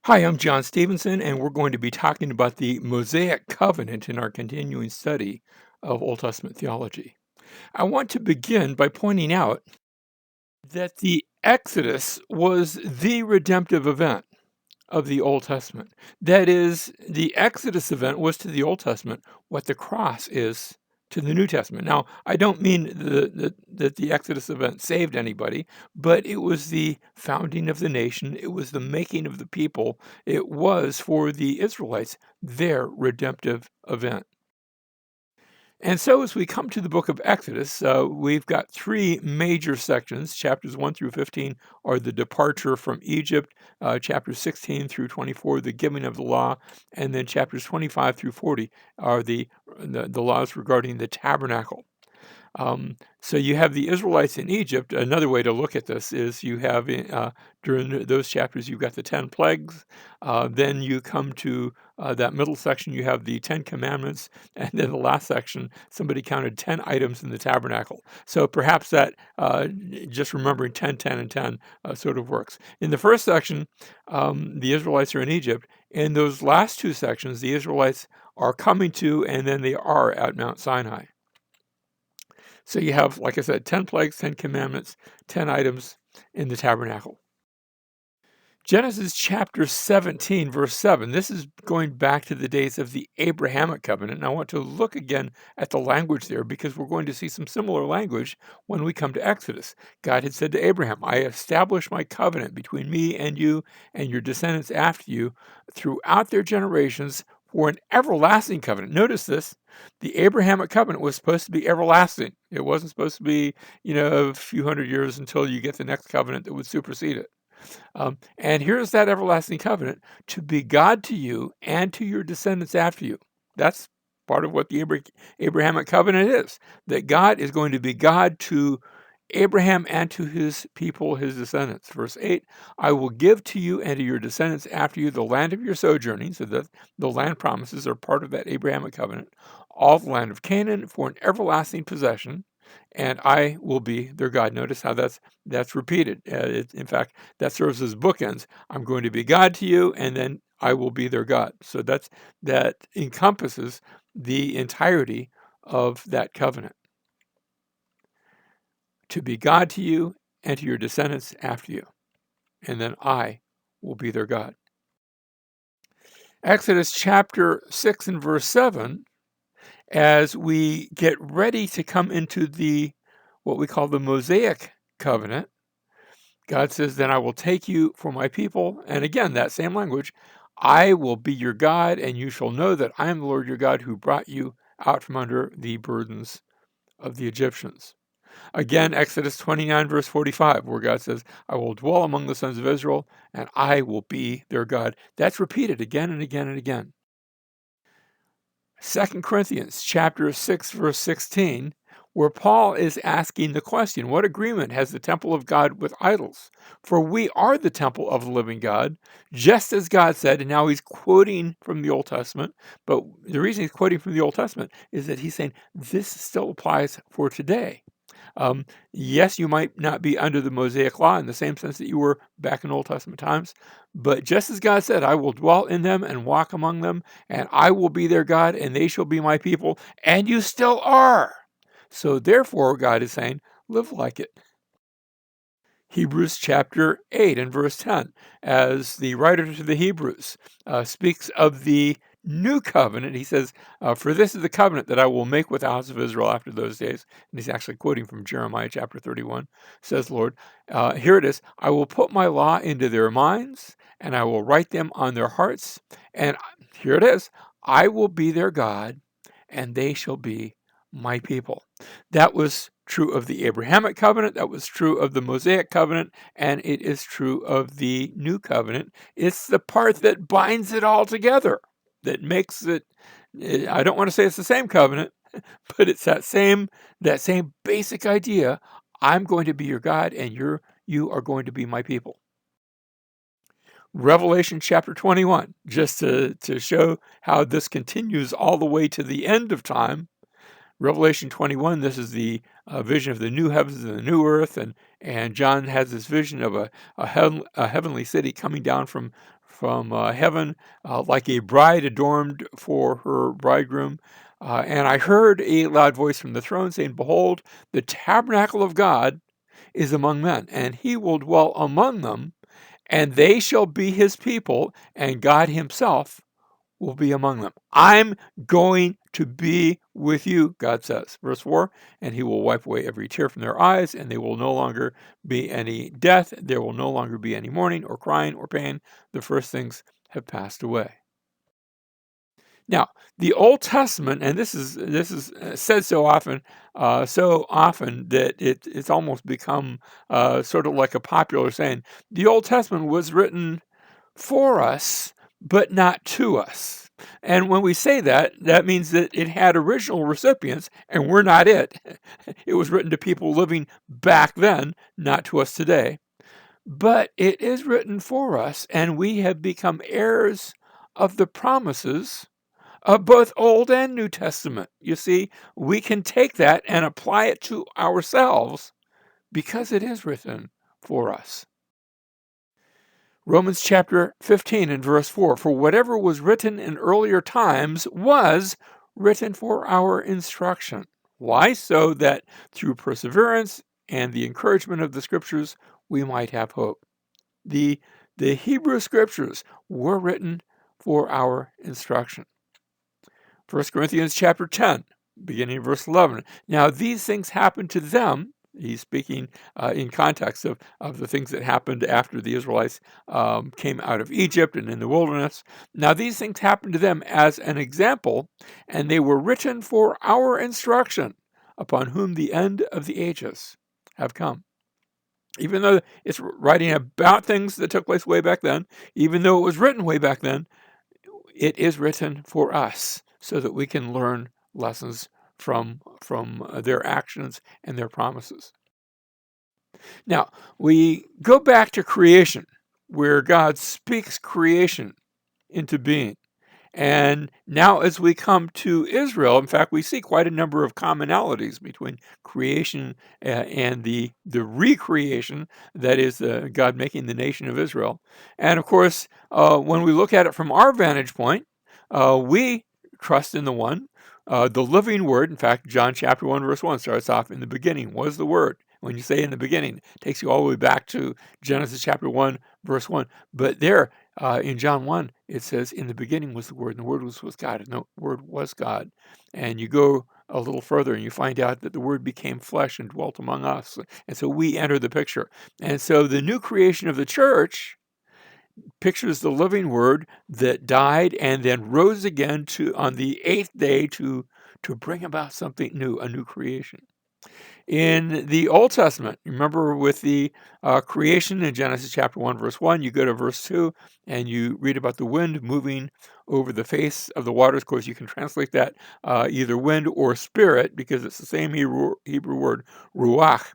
Hi, I'm John Stevenson, and we're going to be talking about the Mosaic Covenant in our continuing study of Old Testament theology. I want to begin by pointing out that the Exodus was the redemptive event of the Old Testament. That is, the Exodus event was to the Old Testament what the cross is to the New Testament. Now, I don't mean that the Exodus event saved anybody, but it was the founding of the nation, it was the making of the people, it was for the Israelites their redemptive event. And so, as we come to the book of Exodus, we've got three major sections. Chapters 1 through 15 are the departure from Egypt, chapters 16 through 24, the giving of the law, and then chapters 25 through 40 are the laws regarding the tabernacle. So you have the Israelites in Egypt. Another way to look at this is you have during those chapters, you've got the 10 plagues. Then you come to that middle section, you have the 10 commandments. And then the last section, somebody counted 10 items in the tabernacle. So perhaps that just remembering 10, 10, and 10 sort of works. In the first section, the Israelites are in Egypt. In those last two sections, the Israelites are coming to, and then they are at Mount Sinai. So you have, like I said, 10 plagues, 10 commandments, 10 items in the tabernacle. Genesis chapter 17, verse 7. This is going back to the days of the Abrahamic covenant. And I want to look again at the language there because we're going to see some similar language when we come to Exodus. God had said to Abraham, I establish my covenant between me and you and your descendants after you throughout their generations for an everlasting covenant. Notice this. The Abrahamic covenant was supposed to be everlasting. It wasn't supposed to be, a few hundred years until you get the next covenant that would supersede it. And here's that everlasting covenant to be God to you and to your descendants after you. That's part of what the Abrahamic covenant is, that God is going to be God to Abraham and to his people, his descendants. Verse 8, I will give to you and to your descendants after you the land of your sojourning, so that the land promises are part of that Abrahamic covenant, all the land of Canaan for an everlasting possession, and I will be their God. Notice how that's repeated. In fact, that serves as bookends. I'm going to be God to you, and then I will be their God. So that encompasses the entirety of that covenant. To be God to you and to your descendants after you, and then I will be their God. Exodus chapter 6 and verse 7, as we get ready to come into what we call the Mosaic Covenant, God says, then I will take you for my people. And again, that same language, I will be your God, and you shall know that I am the Lord your God who brought you out from under the burdens of the Egyptians. Again, Exodus 29, verse 45, where God says, I will dwell among the sons of Israel, and I will be their God. That's repeated again and again and again. 2 Corinthians chapter 6, verse 16, where Paul is asking the question, what agreement has the temple of God with idols? For we are the temple of the living God, just as God said, and now he's quoting from the Old Testament, but the reason he's quoting from the Old Testament is that he's saying this still applies for today. Yes, you might not be under the Mosaic law in the same sense that you were back in Old Testament times, but just as God said, I will dwell in them and walk among them, and I will be their God, and they shall be my people, and you still are. So therefore, God is saying, live like it. Hebrews chapter 8 and verse 10, as the writer to the Hebrews speaks of the new covenant. He says, for this is the covenant that I will make with the house of Israel after those days. And he's actually quoting from Jeremiah chapter 31, says Lord, here it is, I will put my law into their minds, and I will write them on their hearts. And here it is, I will be their God, and they shall be my people. That was true of the Abrahamic covenant, that was true of the Mosaic covenant, and it is true of the new covenant. It's the part that binds it all together, that makes it, I don't want to say it's the same covenant, but it's that same basic idea. I'm going to be your God, and you are going to be my people. Revelation chapter 21, just to show how this continues all the way to the end of time. Revelation 21, this is the vision of the new heavens and the new earth, and John has this vision of a heavenly city coming down from from heaven, like a bride adorned for her bridegroom. And I heard a loud voice from the throne saying, "Behold, the tabernacle of God is among men, and he will dwell among them, and they shall be his people, and God himself will be among them." I'm going to be with you, God says. Verse 4, and he will wipe away every tear from their eyes, and there will no longer be any death. There will no longer be any mourning or crying or pain. The first things have passed away. Now, the Old Testament, and this is said so often that it's almost become sort of like a popular saying. The Old Testament was written for us, but not to us. And when we say that, that means that it had original recipients, and we're not it. It was written to people living back then, not to us today. But it is written for us, and we have become heirs of the promises of both Old and New Testament. You see, we can take that and apply it to ourselves because it is written for us. Romans chapter 15 and verse 4, for whatever was written in earlier times was written for our instruction. Why? So that through perseverance and the encouragement of the scriptures, we might have hope. The Hebrew scriptures were written for our instruction. 1 Corinthians chapter 10, beginning verse 11. Now these things happened to them. He's speaking in context of the things that happened after the Israelites came out of Egypt and in the wilderness. Now these things happened to them as an example, and they were written for our instruction, upon whom the end of the ages have come. Even though it's writing about things that took place way back then, even though it was written way back then, it is written for us so that we can learn lessons from their actions and their promises. Now, we go back to creation, where God speaks creation into being. And now as we come to Israel, in fact, we see quite a number of commonalities between creation and the recreation, that is God making the nation of Israel. And of course, when we look at it from our vantage point, we trust in the one, the living word. In fact, John chapter 1, verse 1 starts off, in the beginning was the word. When you say in the beginning, it takes you all the way back to Genesis chapter 1, verse 1. But there, in John 1, it says, in the beginning was the Word, and the Word was with God, and the Word was God. And you go a little further, and you find out that the Word became flesh and dwelt among us. And so we enter the picture. And so the new creation of the church pictures the living Word that died and then rose again on the eighth day to bring about something new, a new creation. In the Old Testament, remember with the creation in Genesis chapter 1, verse 1, you go to verse 2 and you read about the wind moving over the face of the waters. Of course, you can translate that either wind or spirit because it's the same Hebrew word, ruach.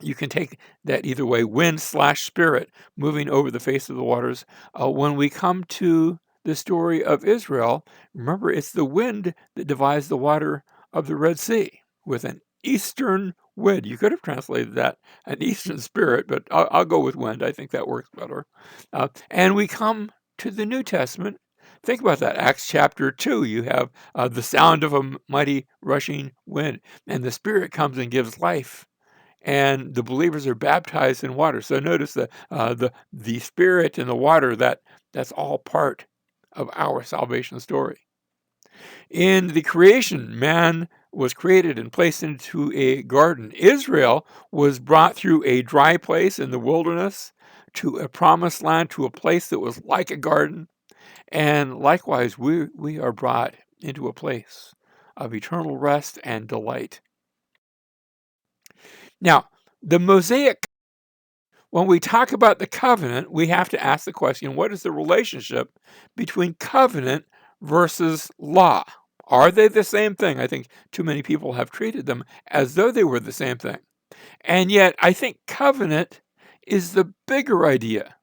You can take that either way, wind/spirit moving over the face of the waters. When we come to the story of Israel, remember it's the wind that divides the water of the Red Sea with an eastern wind. You could have translated that an eastern spirit, but I'll go with wind. I think that works better. And we come to the New Testament. Think about that. Acts chapter 2, you have the sound of a mighty rushing wind, and the Spirit comes and gives life, and the believers are baptized in water. So notice the Spirit and the water, that's all part of our salvation story. In the creation, man was created and placed into a garden. Israel was brought through a dry place in the wilderness to a promised land, to a place that was like a garden. And likewise, we are brought into a place of eternal rest and delight. Now, the Mosaic, when we talk about the covenant, we have to ask the question, what is the relationship between covenant versus law? Are they the same thing? I think too many people have treated them as though they were the same thing. And yet, I think covenant is the bigger idea.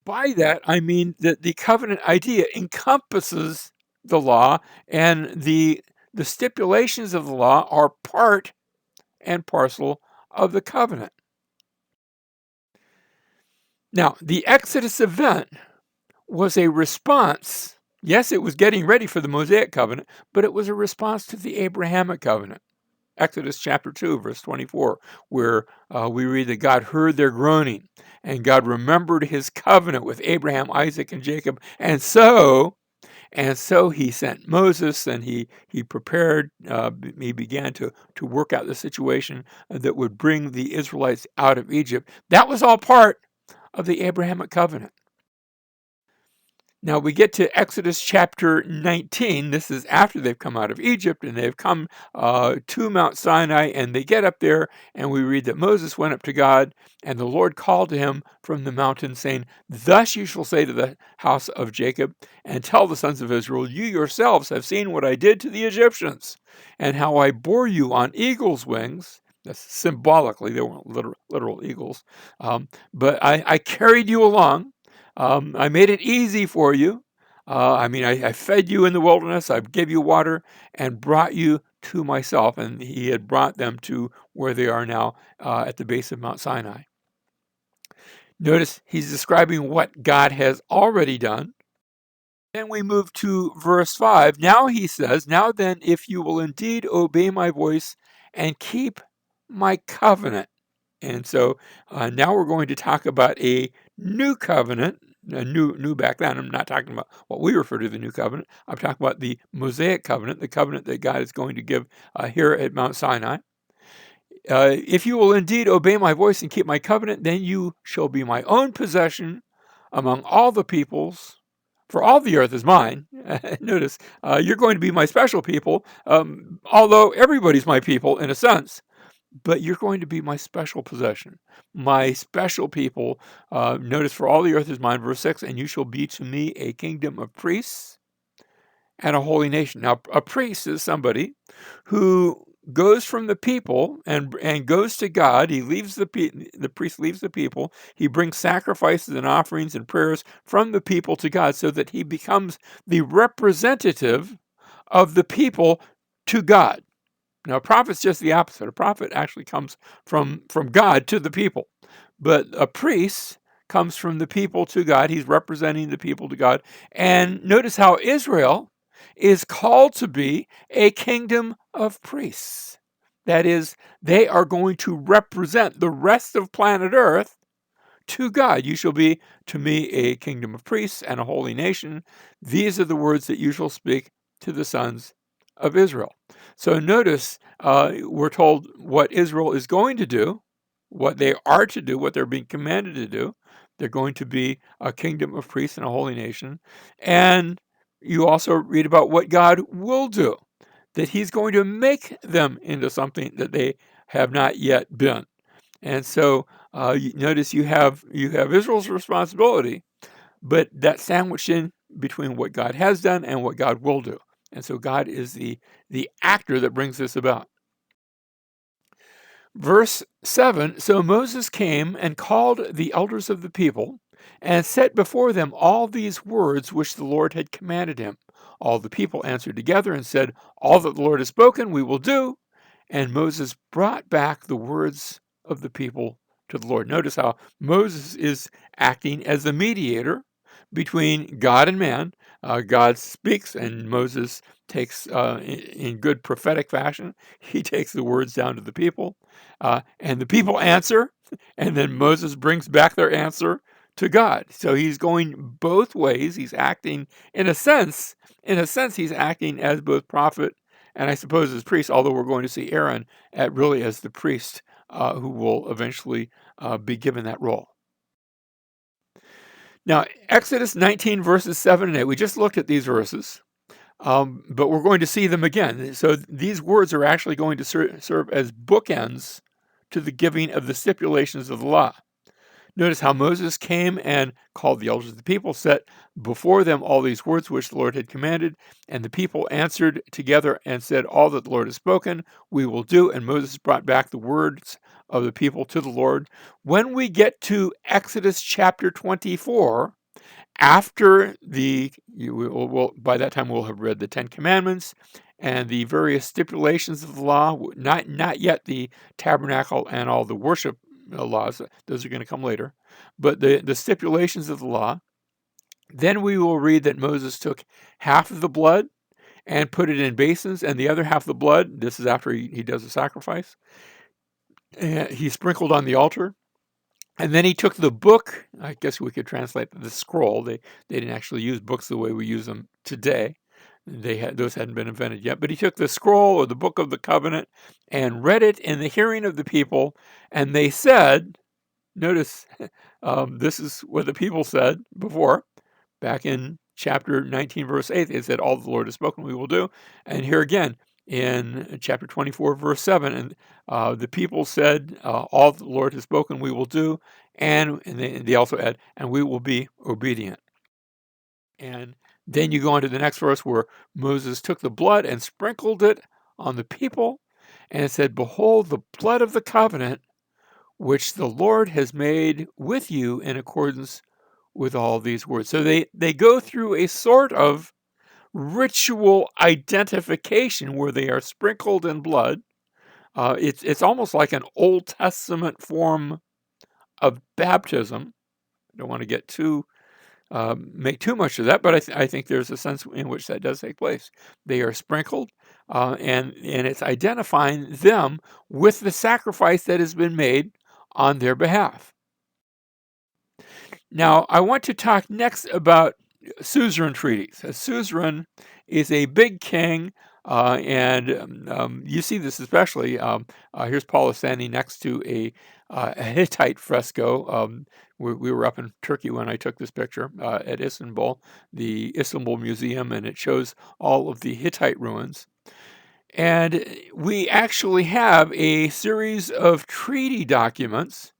By that, I mean that the covenant idea encompasses the law, and the stipulations of the law are part and parcel of the covenant. Now, the Exodus event was a response. Yes, it was getting ready for the Mosaic Covenant, but it was a response to the Abrahamic Covenant. Exodus chapter 2, verse 24, where we read that God heard their groaning, and God remembered his covenant with Abraham, Isaac, and Jacob. And so he sent Moses, and he prepared, he began to work out the situation that would bring the Israelites out of Egypt. That was all part of the Abrahamic covenant. Now we get to Exodus chapter 19. This is after they've come out of Egypt and they've come to Mount Sinai, and they get up there, and we read that Moses went up to God, and the Lord called to him from the mountain, saying, "Thus you shall say to the house of Jacob, and tell the sons of Israel, you yourselves have seen what I did to the Egyptians, and how I bore you on eagle's wings." That's symbolically, they weren't literal eagles. But I carried you along. I made it easy for you. I fed you in the wilderness. I gave you water and brought you to myself. And he had brought them to where they are now at the base of Mount Sinai. Notice he's describing what God has already done. Then we move to verse 5. Now he says, "Now then, if you will indeed obey my voice and keep my covenant." And so now we're going to talk about a new covenant, new back then. I'm not talking about what we refer to as the new covenant. I'm talking about the Mosaic covenant, the covenant that God is going to give here at Mount Sinai. "If you will indeed obey my voice and keep my covenant, then you shall be my own possession among all the peoples, for all the earth is mine." Notice, you're going to be my special people, although everybody's my people in a sense. But you're going to be my special possession, my special people. Notice, "for all the earth is mine," verse 6, "and you shall be to me a kingdom of priests and a holy nation." Now, a priest is somebody who goes from the people and goes to God. He leaves the priest leaves the people. He brings sacrifices and offerings and prayers from the people to God, so that he becomes the representative of the people to God. Now, a prophet's just the opposite. A prophet actually comes from God to the people. But a priest comes from the people to God. He's representing the people to God. And notice how Israel is called to be a kingdom of priests. That is, they are going to represent the rest of planet Earth to God. "You shall be to me a kingdom of priests and a holy nation. These are the words that you shall speak to the sons of Israel." So notice we're told what Israel is going to do, what they are to do, what they're being commanded to do. They're going to be a kingdom of priests and a holy nation. And you also read about what God will do, that he's going to make them into something that they have not yet been. And so notice you have Israel's responsibility, but that's sandwiched in between what God has done and what God will do. And so God is the actor that brings this about. Verse 7, "So Moses came and called the elders of the people and set before them all these words which the Lord had commanded him. All the people answered together and said, 'All that the Lord has spoken, we will do.' And Moses brought back the words of the people to the Lord." Notice how Moses is acting as the mediator between God and man. God speaks, and Moses takes, in good prophetic fashion, he takes the words down to the people, and the people answer, and then Moses brings back their answer to God. So he's going both ways. He's acting, he's acting as both prophet and I suppose as priest, although we're going to see Aaron really as the priest who will eventually be given that role. Now, Exodus 19, verses 7 and 8, we just looked at these verses, but we're going to see them again. So these words are actually going to serve as bookends to the giving of the stipulations of the law. Notice how Moses came and called the elders of the people, set before them all these words which the Lord had commanded, and the people answered together and said, "All that the Lord has spoken, we will do." And Moses brought back the words of the people to the Lord. When we get to Exodus chapter 24, after by that time we'll have read the Ten Commandments and the various stipulations of the law, not yet the tabernacle and all the worship laws. Those are going to come later. But the stipulations of the law, Then we will read that Moses took half of the blood and put it in basins, and the other half of the blood, this is after he does the sacrifice, he sprinkled on the altar. And then he took the book, I guess we could translate the scroll. They didn't actually use books the way we use them today. Those hadn't been invented yet. But he took the scroll or the book of the covenant and read it in the hearing of the people. And they said, notice, this is what the people said before, back in chapter 19, verse 8. They said, all the Lord has spoken, we will do. And here again, in chapter 24, verse 7, and the people said, all the Lord has spoken, we will do. And they also add, and we will be obedient. And then you go on to the next verse where Moses took the blood and sprinkled it on the people. And it said, behold, the blood of the covenant, which the Lord has made with you in accordance with all these words. So they go through a sort of ritual identification where they are sprinkled in blood. It's almost like an Old Testament form of baptism. I don't want to get make too much of that, but I think there's a sense in which that does take place. They are sprinkled, and it's identifying them with the sacrifice that has been made on their behalf. Now, I want to talk next about suzerain treaties. A suzerain is a big king, and you see this especially. Here's Paula standing next to a Hittite fresco. We were up in Turkey when I took this picture at Istanbul, the Istanbul Museum, and it shows all of the Hittite ruins. And we actually have a series of treaty documents.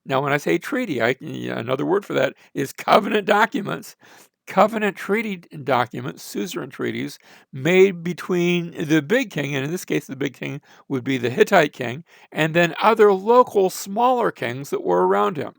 Now, when I say treaty, another word for that is covenant documents. Covenant treaty documents, suzerain treaties, made between the big king, and in this case, the big king would be the Hittite king, and then other local smaller kings that were around him.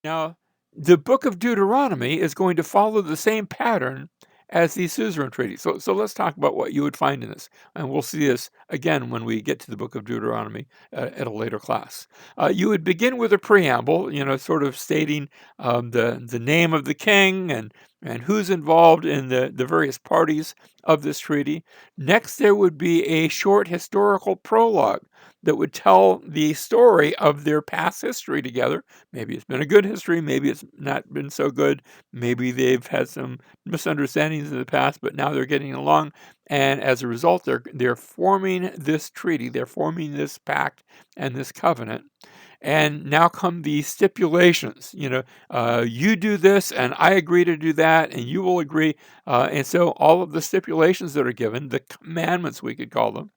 Now, the book of Deuteronomy is going to follow the same pattern as these suzerain treaties. So let's talk about what you would find in this. And we'll see this again when we get to the book of Deuteronomy at a later class. You would begin with a preamble, sort of stating the name of the king and who's involved in the various parties of this treaty. Next, there would be a short historical prologue that would tell the story of their past history together. Maybe it's been a good history, maybe it's not been so good, maybe they've had some misunderstandings in the past, but now they're getting along, and as a result, they're forming this treaty, they're forming this pact and this covenant. And now come the stipulations. You do this, and I agree to do that, and you will agree. And so all of the stipulations that are given, the commandments we could call them.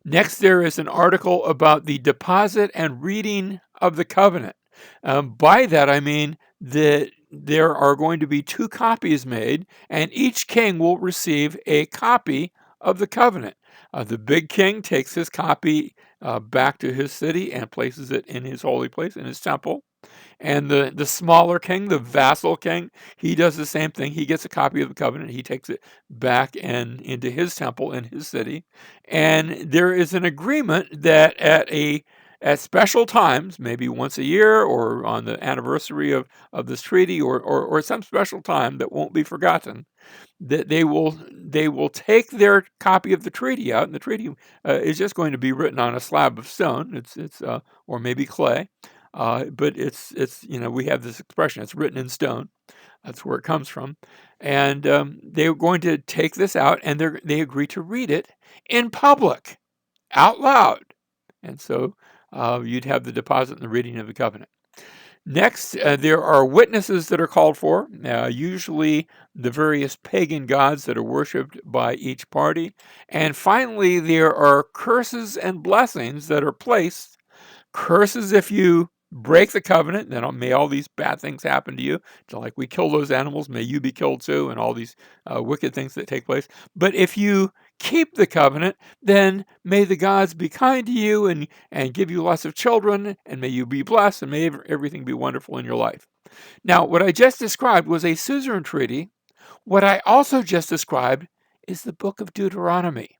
Next, there is an article about the deposit and reading of the covenant. By that, I mean that there are going to be 2 copies made, and each king will receive a copy of the covenant. The big king takes his copy back to his city and places it in his holy place, in his temple. And the smaller king, the vassal king, he does the same thing. He gets a copy of the covenant. He takes it back and into his temple in his city. And there is an agreement that at special times, maybe once a year or on the anniversary of this treaty or some special time that won't be forgotten, that they will take their copy of the treaty out, and the treaty is just going to be written on a slab of stone. It's or maybe clay. But it's we have this expression, it's written in stone. That's where it comes from. And they're going to take this out, and they agree to read it in public, out loud. And so you'd have the deposit and the reading of the covenant. Next, there are witnesses that are called for, usually the various pagan gods that are worshipped by each party. And finally, there are curses and blessings that are placed. Curses if you break the covenant, then may all these bad things happen to you. So like we kill those animals, may you be killed too, and all these wicked things that take place. But if you keep the covenant, then may the gods be kind to you and give you lots of children, and may you be blessed, and may everything be wonderful in your life. Now, what I just described was a suzerain treaty. What I also just described is the book of Deuteronomy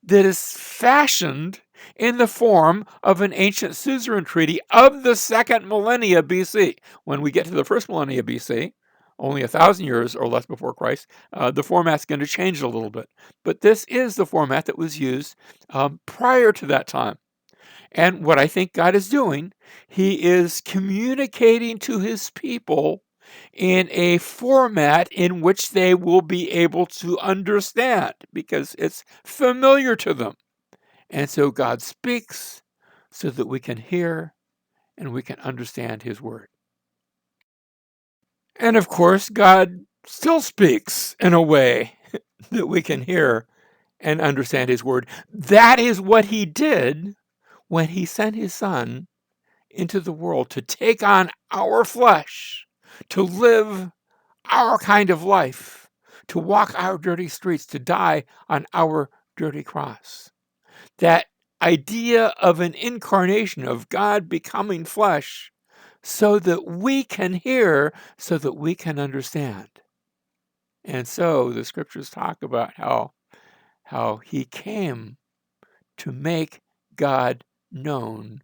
that is fashioned in the form of an ancient suzerain treaty of the 2nd millennia BC. When we get to the 1st millennia BC, only 1,000 years or less before Christ, the format's going to change a little bit. But this is the format that was used prior to that time. And what I think God is doing, he is communicating to his people in a format in which they will be able to understand because it's familiar to them. And so God speaks so that we can hear and we can understand his word. And of course, God still speaks in a way that we can hear and understand his word. That is what he did when he sent his son into the world to take on our flesh, to live our kind of life, to walk our dirty streets, to die on our dirty cross. That idea of an incarnation of God becoming flesh so that we can hear, so that we can understand. And so the scriptures talk about how he came to make God known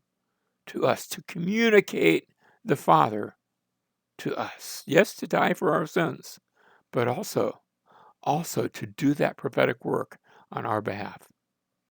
to us, to communicate the Father to us. Yes, to die for our sins, but also to do that prophetic work on our behalf.